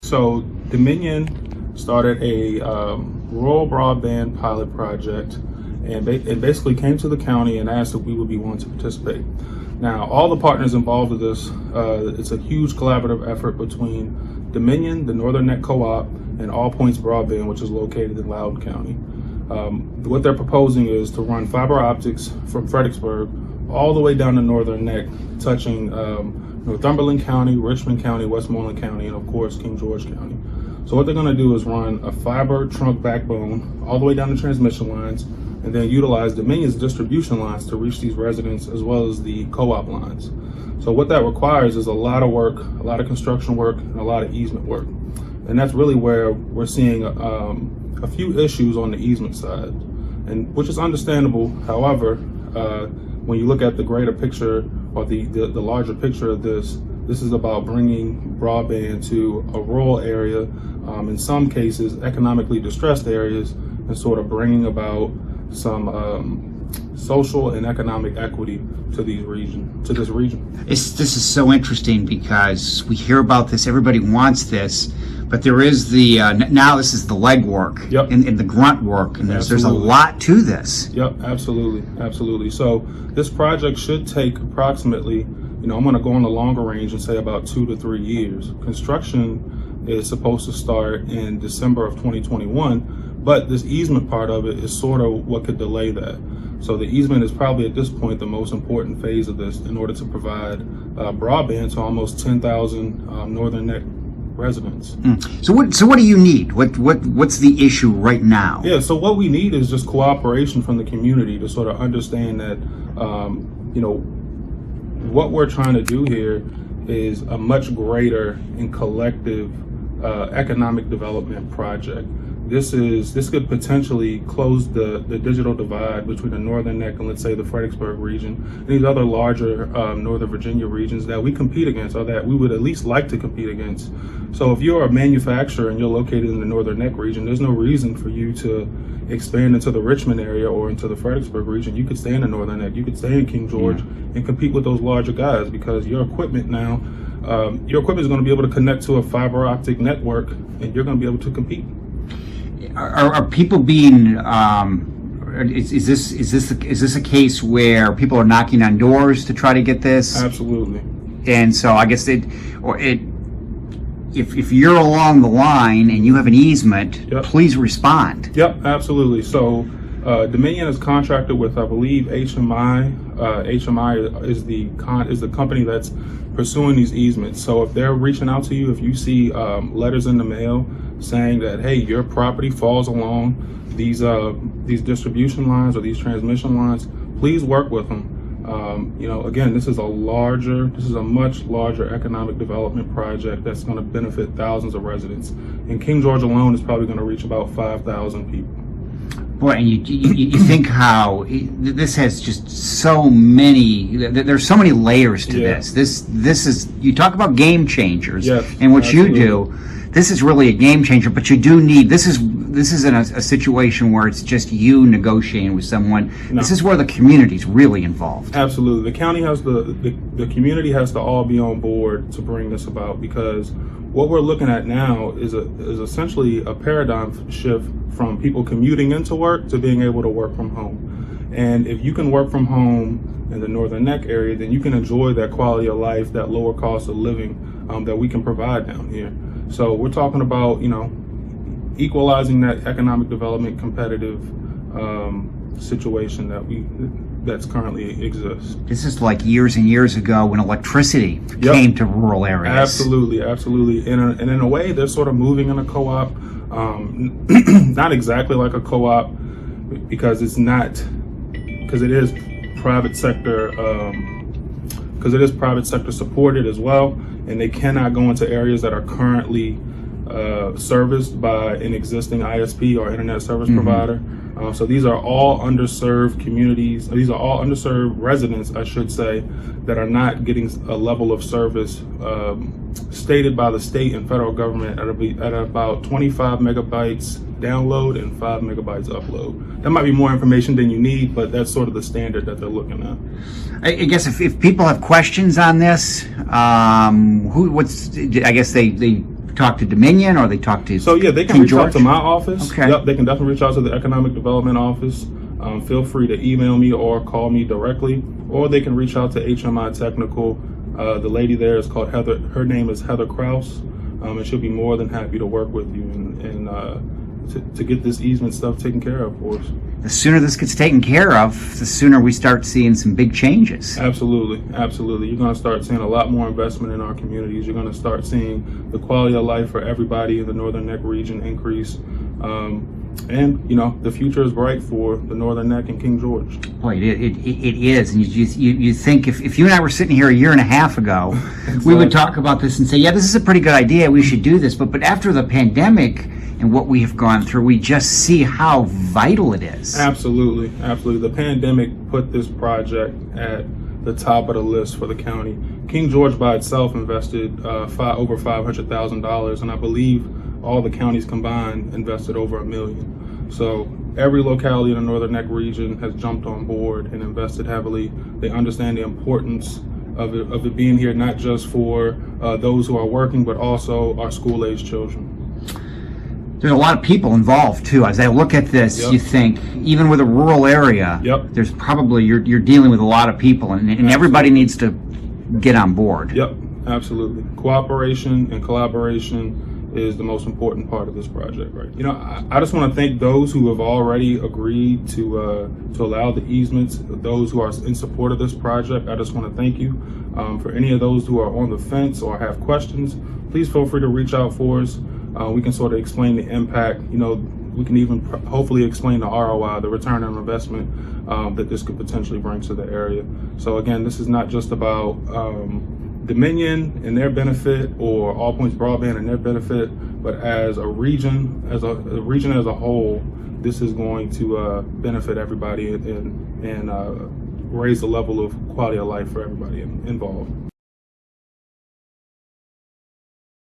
So Dominion started a rural broadband pilot project, and it basically came to the county and asked if we would be willing to participate. Now, all the partners involved with this, it's a huge collaborative effort between Dominion, the Northern Neck Co-op, and All Points Broadband, which is located in Loudoun County. What they're proposing is to run fiber optics from Fredericksburg all the way down to Northern Neck, touching Northumberland County, Richmond County, Westmoreland County, and of course King George County. So what they're going to do is run a fiber trunk backbone all the way down the transmission lines, and then utilize Dominion's distribution lines to reach these residents, as well as the co-op lines. So what that requires is a lot of work, a lot of construction work, and a lot of easement work. And that's really where we're seeing a few issues on the easement side, and which is understandable. However, when you look at the greater picture, or the larger picture of this is about bringing broadband to a rural area, in some cases economically distressed areas, and sort of bringing about some social and economic equity to this region. This is so interesting because we hear about this, everybody wants this, but there is the now this is the legwork. Yep. and the grunt work, and there's a lot to this. Yep, absolutely. So this project should take approximately, I'm going to go on the longer range and say about 2 to 3 years. Construction is supposed to start in December of 2021, but this easement part of it is sort of what could delay that. So the easement is probably at this point the most important phase of this in order to provide broadband to almost 10,000 Northern Neck residents. So what do you need? What's the issue right now? Yeah, so what we need is just cooperation from the community to sort of understand that, what we're trying to do here is a much greater and collective economic development project. This could potentially close the digital divide between the Northern Neck and, let's say, the Fredericksburg region and these other larger Northern Virginia regions that we compete against, or that we would at least like to compete against. So if you're a manufacturer and you're located in the Northern Neck region, there's no reason for you to expand into the Richmond area or into the Fredericksburg region. You could stay in the Northern Neck, you could stay in King George and compete with those larger guys, because your equipment now, is going to be able to connect to a fiber optic network, and you're going to be able to compete. Are people being? Is this a case where people are knocking on doors to try to get this? Absolutely. And so I guess if you're along the line and you have an easement, please respond. Yep, absolutely. So Dominion is contracted with, I believe, HMI. HMI is the company that's pursuing these easements. So if they're reaching out to you, if you see letters in the mail saying that, hey, your property falls along these distribution lines or these transmission lines, please work with them. Again, this is a much larger economic development project that's going to benefit thousands of residents. In King George alone, it's probably going to reach about 5,000 people. Boy, and you think how this has just so many. There's so many layers to this. This is, you talk about game changers, and what absolutely. you do. This is really a game changer, but you do need. This isn't a situation where it's just you negotiating with someone. No. This is where the community's really involved. Absolutely, the county has the community has to all be on board to bring this about, because what we're looking at now is essentially a paradigm shift from people commuting into work to being able to work from home. And if you can work from home in the Northern Neck area, then you can enjoy that quality of life, that lower cost of living that we can provide down here. So we're talking about, equalizing that economic development competitive situation that's currently exists. This is like years and years ago when electricity came to rural areas. Absolutely. And in a way, they're sort of moving in a co-op, not exactly like a co-op, because it is private sector, supported as well, and they cannot go into areas that are currently serviced by an existing ISP or internet service provider. So these are all underserved communities. These are all underserved residents, I should say, that are not getting a level of service stated by the state and federal government at about 25 megabytes download and 5 megabytes upload. That might be more information than you need, but that's sort of the standard that they're looking at. I guess if people have questions on this, I guess they talk to Dominion or they talk to So yeah, they can King reach George? out to my office. Okay. Yep, they can definitely reach out to the Economic Development Office. Feel free to email me or call me directly, or they can reach out to HMI Technical. The lady there is called Heather. Her name is Heather Kraus, and she'll be more than happy to work with you and to get this easement stuff taken care of for us. The sooner this gets taken care of, the sooner we start seeing some big changes. Absolutely, absolutely. You're going to start seeing a lot more investment in our communities. You're going to start seeing the quality of life for everybody in the Northern Neck region increase. And, you know, the future is bright for the Northern Neck and King George. Boy, it is. And you think if you and I were sitting here a year and a half ago, Exactly. we would talk about this and say, yeah, this is a pretty good idea. We should do this. But after the pandemic and what we have gone through, we just see how vital it is. Absolutely, absolutely. The pandemic put this project at the top of the list for the county. King George by itself invested over $500,000, and I believe all the counties combined invested over $1 million. So every locality in the Northern Neck region has jumped on board and invested heavily. They understand the importance of it being here, not just for those who are working, but also our school-age children. There's a lot of people involved too. As I look at this, Yep. you think even with a rural area, Yep. there's probably you're dealing with a lot of people, and everybody needs to get on board. Yep, absolutely. Cooperation and collaboration is the most important part of this project, right? You know, I just want to thank those who have already agreed to allow the easements, those who are in support of this project. I just want to thank you. For any of those who are on the fence or have questions, please feel free to reach out for us. We can sort of explain the impact. You know, we can even hopefully explain the ROI, the return on investment that this could potentially bring to the area. So again, this is not just about Dominion and their benefit or All Points Broadband and their benefit, but as a region, as a whole, this is going to benefit everybody and raise the level of quality of life for everybody involved.